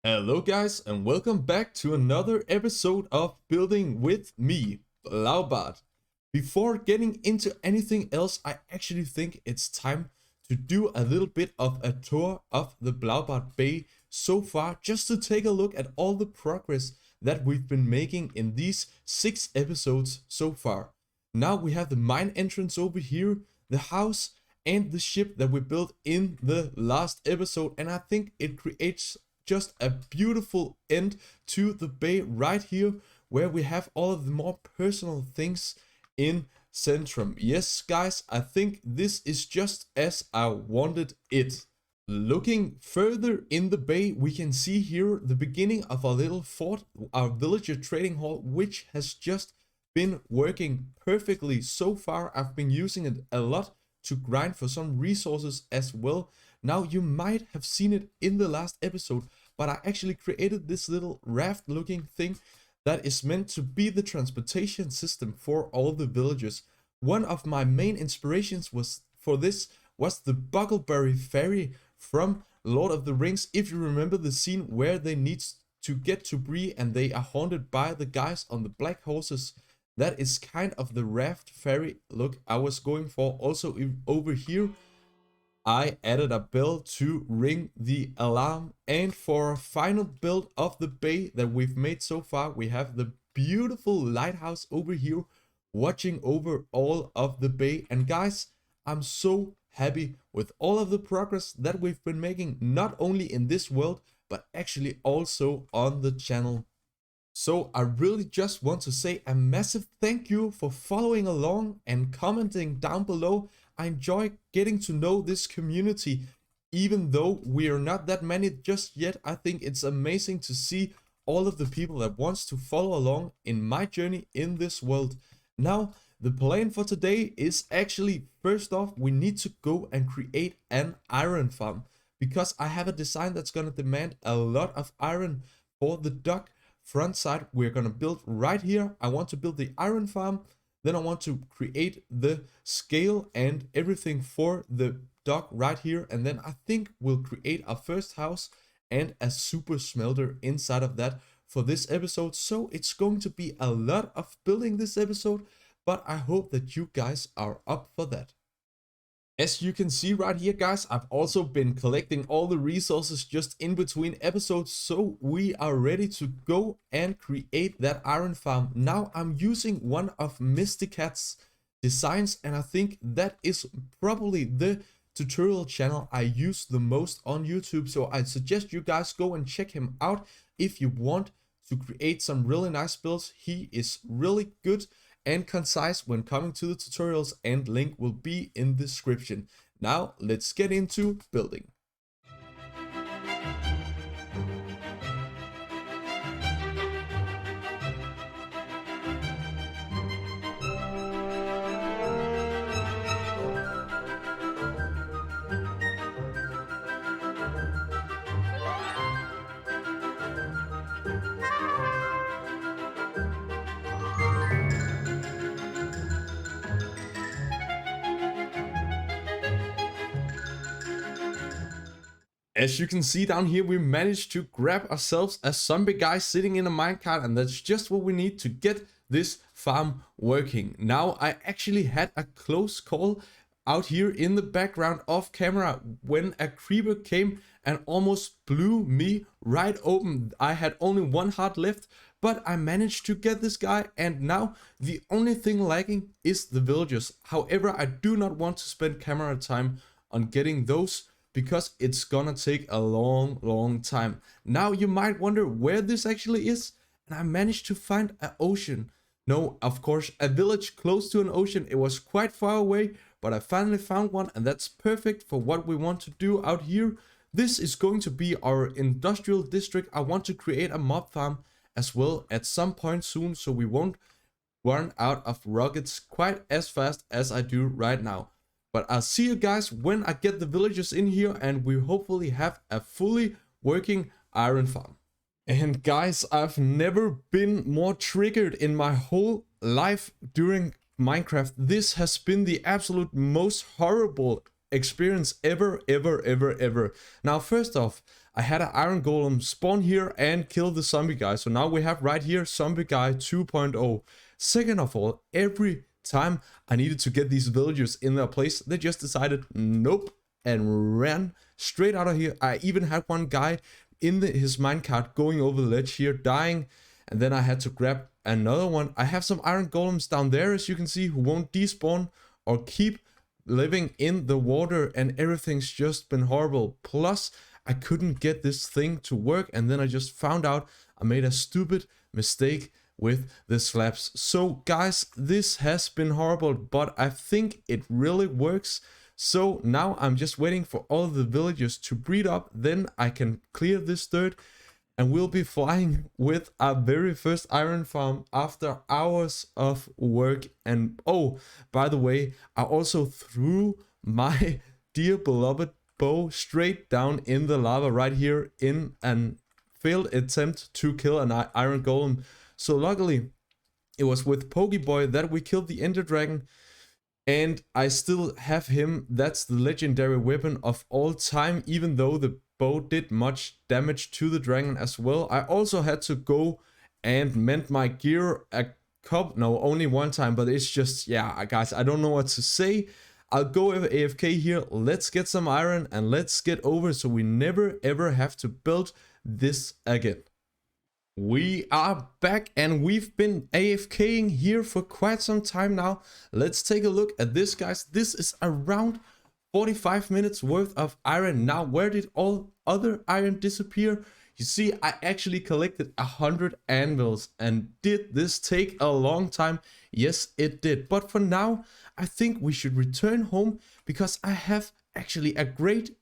Hello guys and welcome back to another episode of Building with me, MacLeod. Before getting into anything else, I actually think it's time to do a little bit of a tour of the MacLeod Bay so far, just to take a look at all the progress that we've been making in these 6 episodes so far. Now we have the mine entrance over here, the house, and the ship that we built in the last episode, and I think it creates just a beautiful end to the bay right here, where we have all of the more personal things in Centrum. Yes guys, I think this is just as I wanted it. Looking further in the bay, we can see here the beginning of our little fort, our villager trading hall, which has just been working perfectly so far. I've been using it a lot to grind for some resources as well. Now you might have seen it in the last episode, but I actually created this little raft looking thing that is meant to be the transportation system for all the villagers. One of my main inspirations was the Buckleberry ferry from Lord of the Rings. If you remember the scene where they need to get to Bree and they are haunted by the guys on the black horses, that is kind of the raft ferry look I was going for. Also over here I added a bell to ring the alarm, and for a final build of the bay that we've made so far, we have the beautiful lighthouse over here watching over all of the bay. And guys, I'm so happy with all of the progress that we've been making, not only in this world but actually also on the channel. So I really just want to say a massive thank you for following along and commenting down below. I enjoy getting to know this community, even though we are not that many just yet. I think it's amazing to see all of the people that wants to follow along in my journey in this world. Now, the plan for today is actually, first off, we need to go and create an iron farm, because I have a design that's going to demand a lot of iron for the dock front side we're gonna build right here. I want to build the iron farm, then I want to create the scale and everything for the dock right here, and then I think we'll create our first house and a super smelter inside of that for this episode. So it's going to be a lot of building this episode, but I hope that you guys are up for that. As you can see right here guys, I've also been collecting all the resources just in between episodes, so we are ready to go and create that iron farm. Now I'm using one of Mysticat's designs, and I think that is probably the tutorial channel I use the most on YouTube, so I suggest you guys go and check him out if you want to create some really nice builds. He is really good and concise when coming to the tutorials, and link will be in the description. Now let's get into building. As you can see down here, we managed to grab ourselves a zombie guy sitting in a minecart, and that's just what we need to get this farm working. Now, I actually had a close call out here in the background off camera when a creeper came and almost blew me right open. I had only one heart left, but I managed to get this guy, and now the only thing lacking is the villagers. However, I do not want to spend camera time on getting those, because it's gonna take a long time. Now you might wonder where this actually is, and I managed to find an ocean. No, of course, a village close to an ocean. It was quite far away, but I finally found one, and that's perfect for what we want to do out here. This is going to be our industrial district. I want to create a mob farm as well at some point soon, so we won't run out of rockets quite as fast as I do right now. But I'll see you guys when I get the villagers in here and we hopefully have a fully working iron farm. And guys, I've never been more triggered in my whole life during Minecraft. This has been the absolute most horrible experience ever, ever, ever, ever. Now, first off, I had an iron golem spawn here and kill the zombie guy. So now we have right here zombie guy 2.0. Second of all, every time I needed to get these villagers in their place, they just decided nope and ran straight out of here. I even had one guy in his minecart going over the ledge here, dying, and then I had to grab another one. I have some iron golems down there, as you can see, who won't despawn or keep living in the water, and everything's just been horrible. Plus, I couldn't get this thing to work, and then I just found out I made a stupid mistake with the slabs. So guys, this has been horrible, but I think it really works. So now I'm just waiting for all the villagers to breed up, then I can clear this dirt, and we'll be flying with our very first iron farm after hours of work. And oh, by the way, I also threw my dear beloved bow straight down in the lava right here in an failed attempt to kill an iron golem. So luckily, it was with Pokeboy that we killed the Ender Dragon, and I still have him. That's the legendary weapon of all time, even though the bow did much damage to the dragon as well. I also had to go and mend my gear only one time, but it's just, yeah, guys, I don't know what to say. I'll go over AFK here. Let's get some iron and let's get over so we never ever have to build this again. We are back and we've been AFKing here for quite some time now. Let's take a look at this, guys. This is around 45 minutes worth of iron. Now, where did all other iron disappear? You see, I actually collected 100 anvils. And did this take a long time? Yes, it did. But for now, I think we should return home because I have actually a great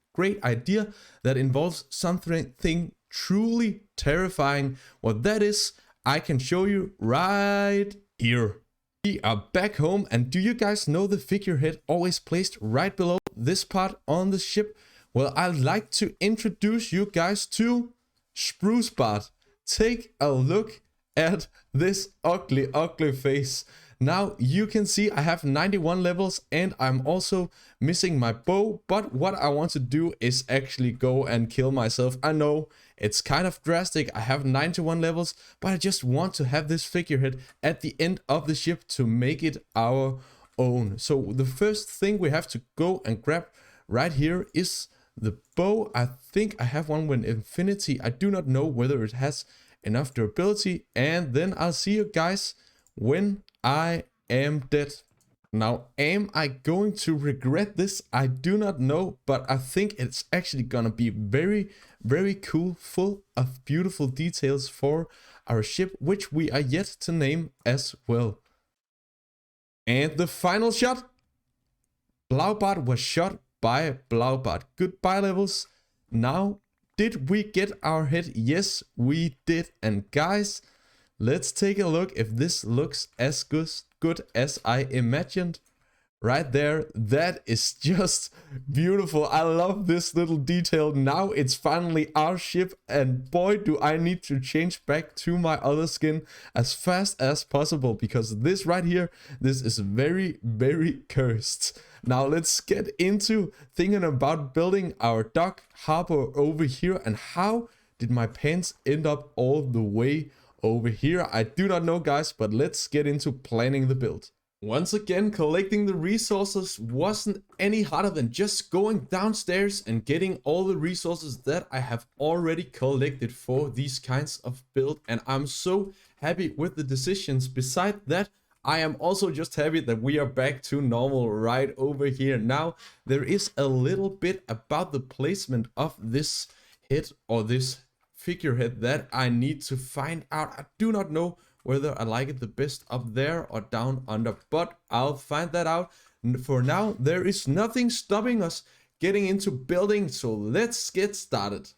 idea that involves something truly terrifying. What that is, I can show you right here. We are back home, and do you guys know the figurehead always placed right below this part on the ship? Well, I'd like to introduce you guys to Spruce Bart. Take a look at this ugly face. Now you can see I have 91 levels and I'm also missing my bow, but what I want to do is actually go and kill myself. I know it's kind of drastic. I have 91 levels, but I just want to have this figurehead at the end of the ship to make it our own. So the first thing we have to go and grab right here is the bow. I think I have one with infinity. I do not know whether it has enough durability, and then I'll see you guys when I am dead. Now, am I going to regret this? I do not know, but I think it's actually gonna be very cool, full of beautiful details for our ship, which we are yet to name as well. And the final shot, Blaubart was shot by Blaubart. Goodbye, levels. Now, did we get our head? Yes, we did. And guys, let's take a look if this looks as good as I imagined. Right there, that is just beautiful. I love this little detail. Now it's finally our ship, and boy, do I need to change back to my other skin as fast as possible, because this right here, this is very cursed. Now let's get into thinking about building our dock harbor over here. And how did my pants end up all the way over here? I do not know, guys, but let's get into planning the build. Once again, collecting the resources wasn't any harder than just going downstairs and getting all the resources that I have already collected for these kinds of build. And I'm so happy with the decisions. Besides that, I am also just happy that we are back to normal right over here. Now, there is a little bit about the placement of this head or this figurehead that I need to find out. I do not know whether I like it the best up there or down under, but I'll find that out. For now, there is nothing stopping us getting into building, so let's get started.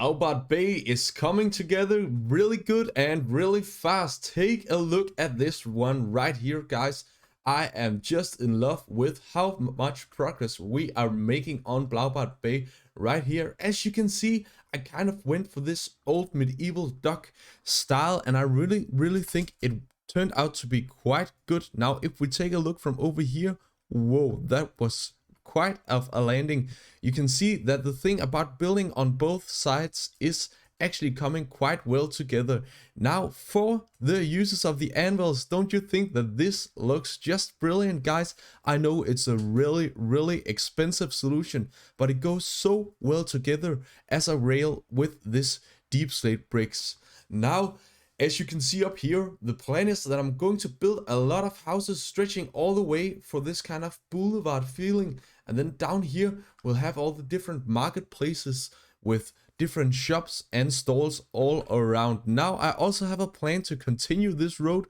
Blaubart Bay is coming together really good and really fast. Take a look at this one right here, guys. I am just in love with how much progress we are making on Blaubart Bay right here. As you can see, I kind of went for this old medieval dock style, and I really think it turned out to be quite good. Now, if we take a look from over here, whoa, that was quite of a landing. You can see that the thing about building on both sides is actually coming quite well together. Now, for the users of the anvils, don't you think that this looks just brilliant, guys? I know it's a really expensive solution, but it goes so well together as a rail with this deep slate bricks. Now, as you can see up here, the plan is that I'm going to build a lot of houses stretching all the way for this kind of boulevard feeling. And then down here, we'll have all the different marketplaces with different shops and stalls all around. Now, I also have a plan to continue this road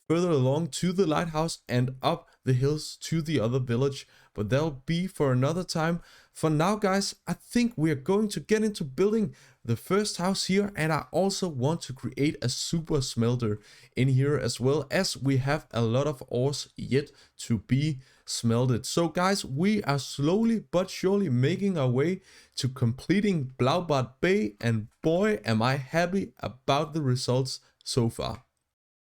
further along to the lighthouse and up the hills to the other village, but that'll be for another time. For now, guys, I think we are going to get into building the first house here, and I also want to create a super smelter in here, as well as we have a lot of ores yet to be smelted. So guys, we are slowly but surely making our way to completing Blaubart Bay, and boy am I happy about the results so far.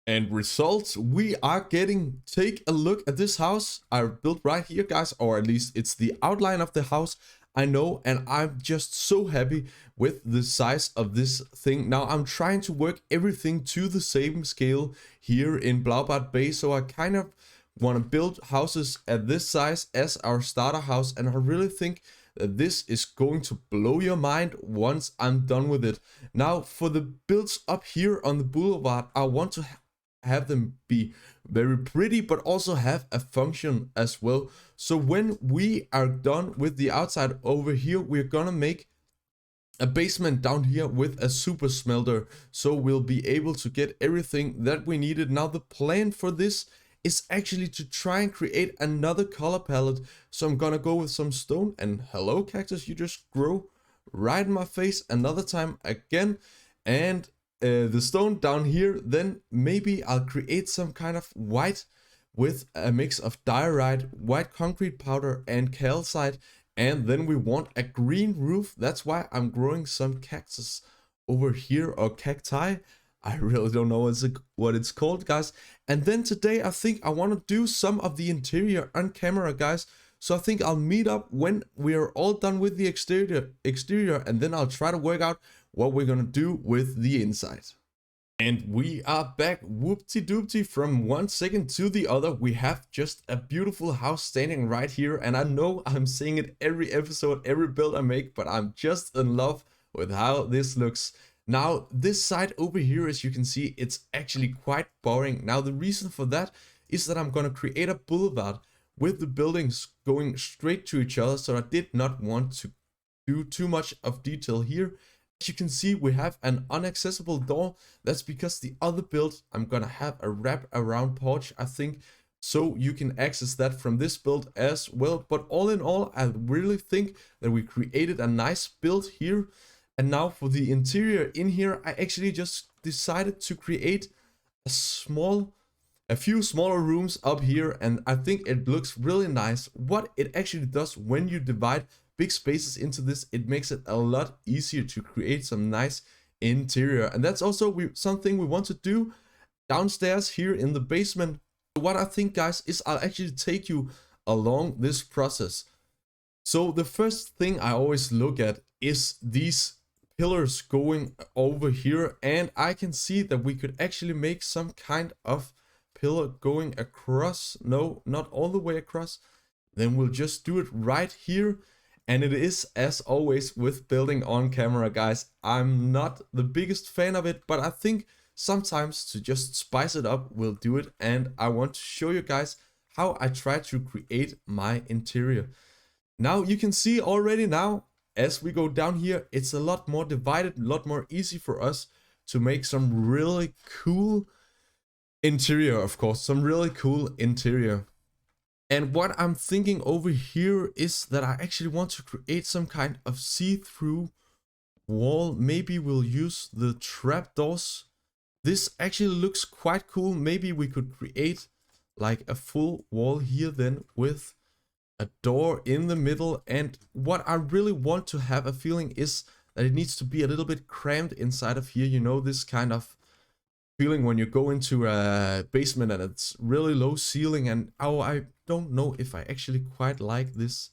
And results we are getting. Take a look at this house I built right here, guys, or at least it's the outline of the house, I know, and I'm just so happy with the size of this thing. Now I'm trying to work everything to the same scale here in Blaubart Bay, so I kind of want to build houses at this size as our starter house, and I really think that this is going to blow your mind once I'm done with it. Now, for the builds up here on the boulevard, I want to have them be very pretty, but also have a function as well. So when we are done with the outside over here, we're gonna make a basement down here with a super smelter, so we'll be able to get everything that we needed. Now, the plan for this is actually to try and create another color palette. So I'm gonna go with some stone, and hello cactus, you just grow right in my face another time again. And the stone down here, then maybe I'll create some kind of white with a mix of diorite, white concrete powder, and calcite. And then we want a green roof. That's why I'm growing some cactus over here, or cacti. I really don't know what it's called, guys. And then today I think I want to do some of the interior on camera, guys. So I think I'll meet up when we are all done with the exterior, and then I'll try to work out what we're gonna do with the inside. And we are back, whoopty-doopty, from 1 second to the other. We have just a beautiful house standing right here, and I know I'm saying it every episode, every build I make, but I'm just in love with how this looks. Now, this side over here, as you can see, it's actually quite boring. Now, the reason for that is that I'm gonna create a boulevard with the buildings going straight to each other, so I did not want to do too much of detail here. As you can see, we have an inaccessible door. That's because the other build, I'm gonna have a wrap around porch, I think, so you can access that from this build as well. But all in all, I really think that we created a nice build here. And now for the interior in here, I actually just decided to create a few smaller rooms up here, and I think it looks really nice. What it actually does when you divide big spaces into this, it makes it a lot easier to create some nice interior. And that's also something we want to do downstairs here in the basement. What I think, guys, is I'll actually take you along this process. So the first thing I always look at is these pillars going over here, and I can see that we could actually make some kind of pillar going across. No, not all the way across. Then we'll just do it right here. And it is, as always with building on camera, guys, I'm not the biggest fan of it, but I think sometimes to just spice it up, we'll do it. And I want to show you guys how I try to create my interior. Now you can see already now, as we go down here, it's a lot more divided, a lot more easy for us to make some really cool interior, of course, some really cool interior. And what I'm thinking over here is that I actually want to create some kind of see-through wall, maybe we'll use the trapdoors. This actually looks quite cool. Maybe we could create like a full wall here then with a door in the middle. And what I really want to have a feeling is that it needs to be a little bit cramped inside of here. You know, this kind of feeling when you go into a basement and it's really low ceiling. And oh, I don't know if I actually quite like this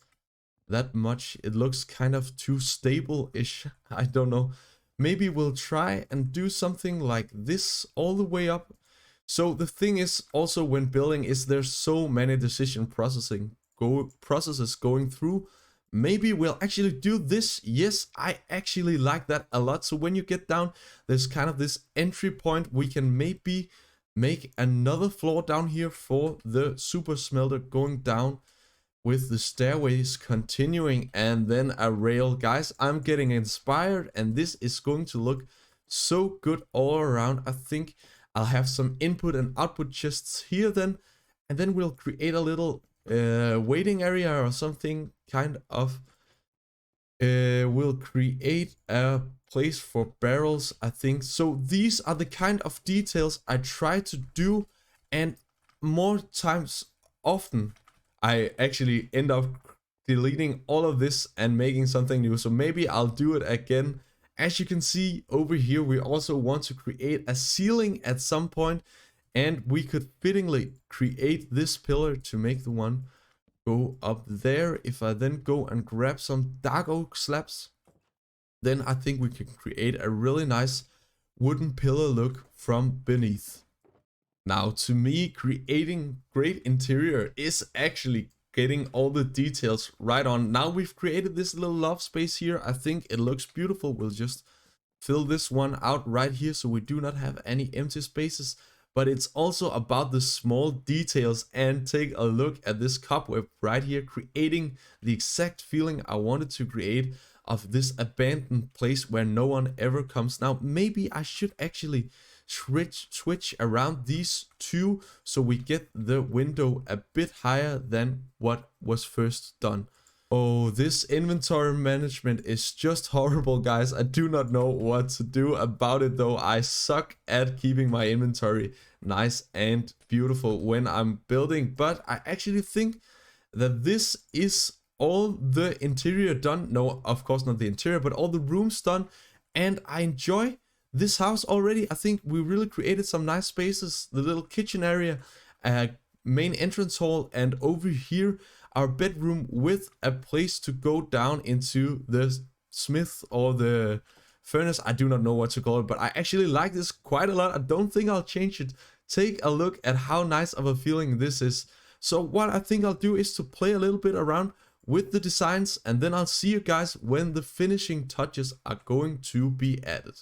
that much. It looks kind of too stable-ish. I don't know. Maybe we'll try and do something like this all the way up. So the thing is also when building is there's so many decision processes going through. Maybe we'll actually do this. Yes, I actually like that a lot. So when you get down, there's kind of this entry point. We can maybe make another floor down here for the super smelter going down with the stairways continuing and then a rail. Guys, I'm getting inspired and this is going to look so good all around. I think I'll have some input and output chests here then, and then we'll create a little waiting area or something kind of. We'll create a place for barrels, I think. So these are the kind of details I try to do, and more times often I actually end up deleting all of this and making something new. So maybe I'll do it again. As you can see over here, we also want to create a ceiling at some point, and we could fittingly create this pillar to make the one go up there. If I then go and grab some dark oak slabs, then I think we can create a really nice wooden pillar look from beneath. Now, to me, creating great interior is actually getting all the details right on. Now we've created this little loft space here. I think it looks beautiful. We'll just fill this one out right here so we do not have any empty spaces. But it's also about the small details, and take a look at this cobweb right here, creating the exact feeling I wanted to create of this abandoned place where no one ever comes. Now, maybe I should actually switch around these two so we get the window a bit higher than what was first done. Oh, this inventory management is just horrible, guys. I do not know what to do about it though. I suck at keeping my inventory nice and beautiful when I'm building, but I actually think that this is all the interior done. No, of course not the interior, but all the rooms done, and I enjoy this house already. I think we really created some nice spaces. The little kitchen area, main entrance hall, and over here our bedroom with a place to go down into the smith or the furnace. I do not know what to call it, but I actually like this quite a lot. I don't think I'll change it. Take a look at how nice of a feeling this is. So what I think I'll do is to play a little bit around with the designs, and then I'll see you guys when the finishing touches are going to be added.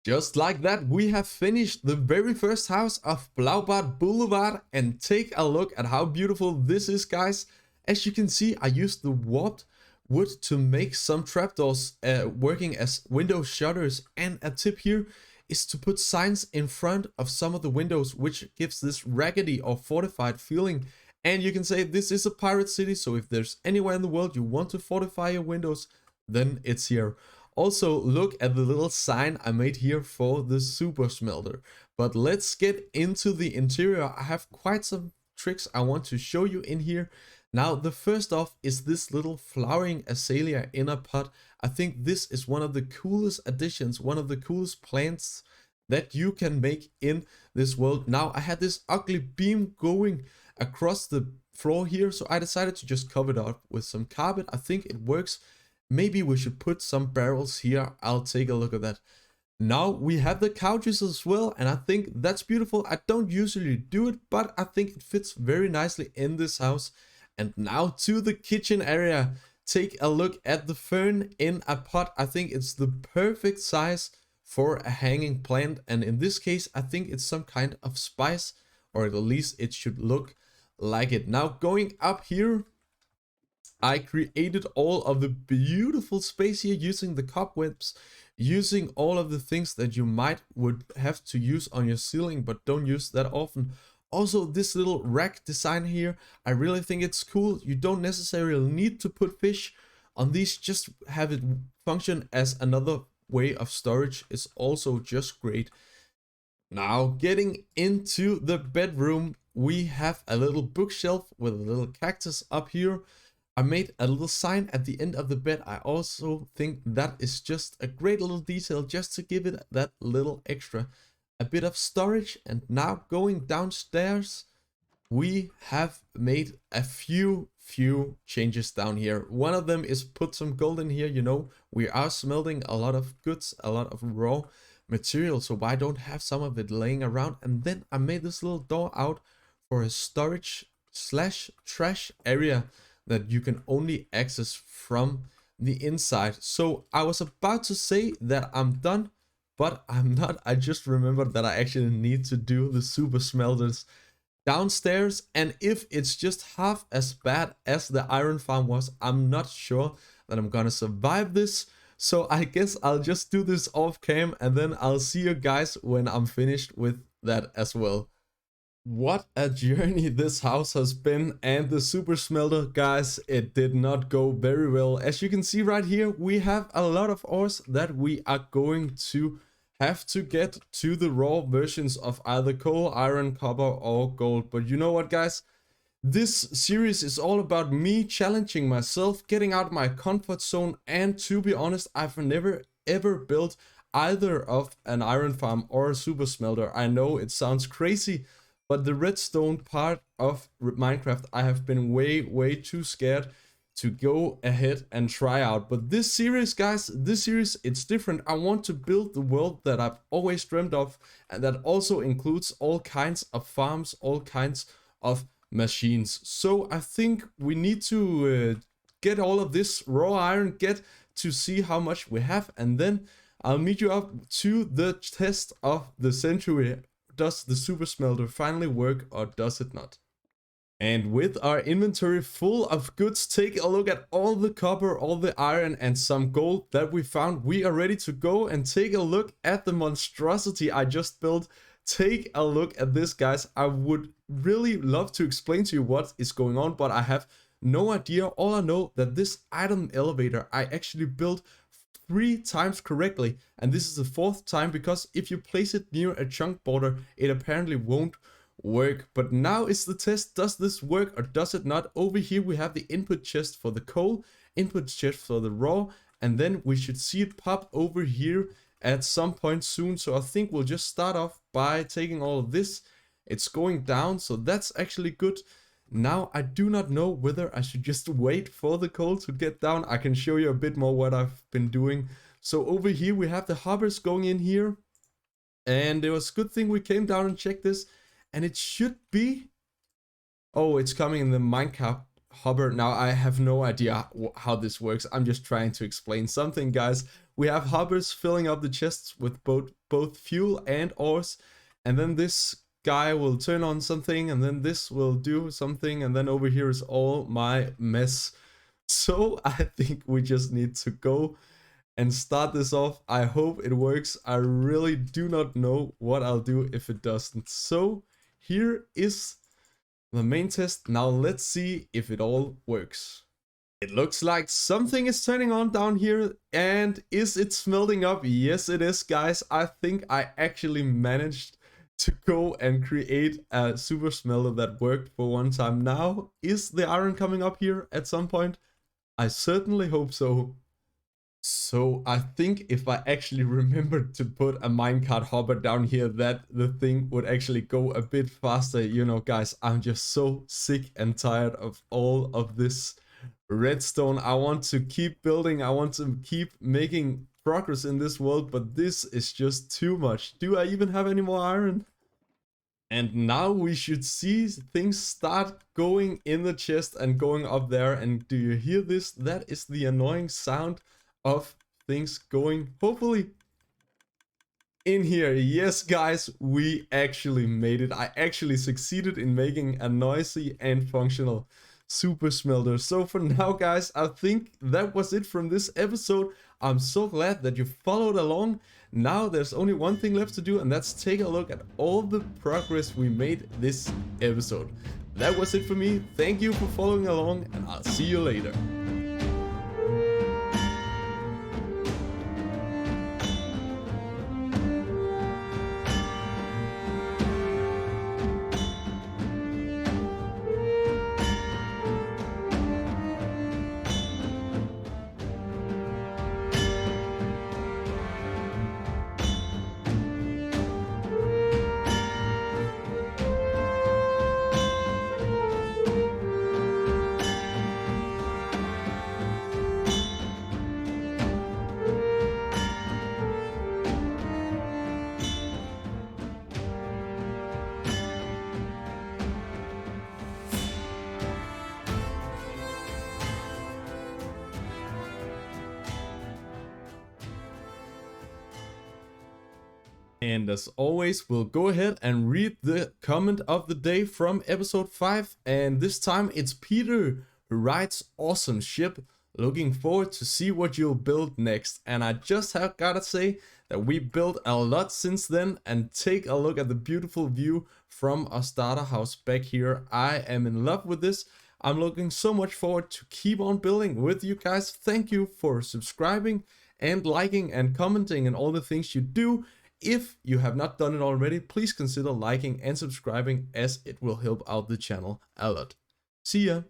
Just like that, we have finished the very first house of Blaubart Boulevard, and take a look at how beautiful this is, guys. As you can see, I used the warped wood to make some trapdoors working as window shutters, and a tip here is to put signs in front of some of the windows, which gives this raggedy or fortified feeling. And you can say this is a pirate city, so if there's anywhere in the world you want to fortify your windows, then it's here. Also, look at the little sign I made here for the super smelter. But let's get into the interior. I have quite some tricks I want to show you in here. Now, the first off is this little flowering azalea in a pot. I think this is one of the coolest additions, one of the coolest plants that you can make in this world. Now, I had this ugly beam going across the floor here, so I decided to just cover it up with some carpet. I think it works. Maybe we should put some barrels here. I'll take a look at that. Now we have the couches as well, and I think that's beautiful. I don't usually do it, but I think it fits very nicely in this house. And now to the kitchen area. Take a look at the fern in a pot. I think it's the perfect size for a hanging plant, and in this case I think it's some kind of spice, or at least it should look like it. Now going up here, I created all of the beautiful space here using the cobwebs, using all of the things that you would have to use on your ceiling but don't use that often. Also, this little rack design here, I really think it's cool. You don't necessarily need to put fish on these, just have it function as another way of storage is also just great. Now, getting into the bedroom, we have a little bookshelf with a little cactus up here. I made a little sign at the end of the bed. I also think that is just a great little detail just to give it that little extra, a bit of storage. And now going downstairs, we have made a few changes down here. One of them is put some gold in here. You know, we are smelting a lot of goods, a lot of raw material, so why don't have some of it laying around? And then I made this little door out for a storage slash trash area that you can only access from the inside. So I was about to say that I'm done, but I'm not. I just remembered that I actually need to do the super smelters downstairs, and if it's just half as bad as the iron farm was, I'm not sure that I'm gonna survive this. So I guess I'll just do this off cam, and then I'll see you guys when I'm finished with that as well. What a journey this house has been, and the super smelter, guys, it did not go very well. As you can see right here, we have a lot of ores that we are going to have to get to the raw versions of either coal, iron, copper, or gold. But you know what, guys? This series is all about me challenging myself, getting out of my comfort zone, and to be honest, I've never ever built either of an iron farm or a super smelter. I know it sounds crazy, but the redstone part of Minecraft, I have been way too scared to go ahead and try out. But this series, guys, it's different. I want to build the world that I've always dreamed of, and that also includes all kinds of farms, all kinds of machines. So I think we need to get all of this raw iron, get to see how much we have, and then I'll meet you up to the test of the century. Does the super smelter finally work, or does it not? And with our inventory full of goods, take a look at all the copper, all the iron, and some gold that we found. We are ready to go, and take a look at the monstrosity I just built. Take a look at this, guys. I would really love to explain to you what is going on, but I have no idea. All I know that this item elevator I actually built 3 times correctly, and this is the 4th time, because if you place it near a chunk border, it apparently won't work. But now is the test. Does this work or does it not? Over here we have the input chest for the coal, input chest for the raw, and then we should see it pop over here at some point soon. So I think we'll just start off by taking all of this. It's going down, so that's actually good. Now I do not know whether I should just wait for the coal to get down. I can show you a bit more what I've been doing. So over here we have the hoppers going in here, and it was a good thing we came down and checked this. And it should be... Oh, it's coming in the minecart hopper. Now, I have no idea how this works. I'm just trying to explain something, guys. We have hoppers filling up the chests with both fuel and ores. And then this guy will turn on something. And then this will do something. And then over here is all my mess. So I think we just need to go and start this off. I hope it works. I really do not know what I'll do if it doesn't. So... here is the main test. Now let's see if it all works. It looks like something is turning on down here. And is it smelting up? Yes, it is, guys. I think I actually managed to go and create a super smelter that worked for one time. Now, is the iron coming up here at some point? I certainly hope so. So I think if I actually remembered to put a minecart hopper down here, that the thing would actually go a bit faster. You know, guys, I'm just so sick and tired of all of this redstone. I want to keep building. I want to keep making progress in this world, but this is just too much. Do I even have any more iron? And now we should see things start going in the chest and going up there. And do you hear this? That is the annoying sound of things going, hopefully, in here. Yes, guys, we actually made it. I actually succeeded in making a noisy and functional super smelter. So for now, guys, I think that was it from this episode. I'm so glad that you followed along. Now there's only one thing left to do, and that's take a look at all the progress we made this episode. That was it for me. Thank you for following along, and I'll see you later. And as always, we'll go ahead and read the comment of the day from episode 5. And this time it's Peter who writes, "Awesome ship. Looking forward to see what you'll build next." And I just have gotta say that we built a lot since then, and take a look at the beautiful view from our starter house back here. I am in love with this. I'm looking so much forward to keep on building with you guys. Thank you for subscribing and liking and commenting and all the things you do. If you have not done it already, please consider liking and subscribing, as it will help out the channel a lot. See ya!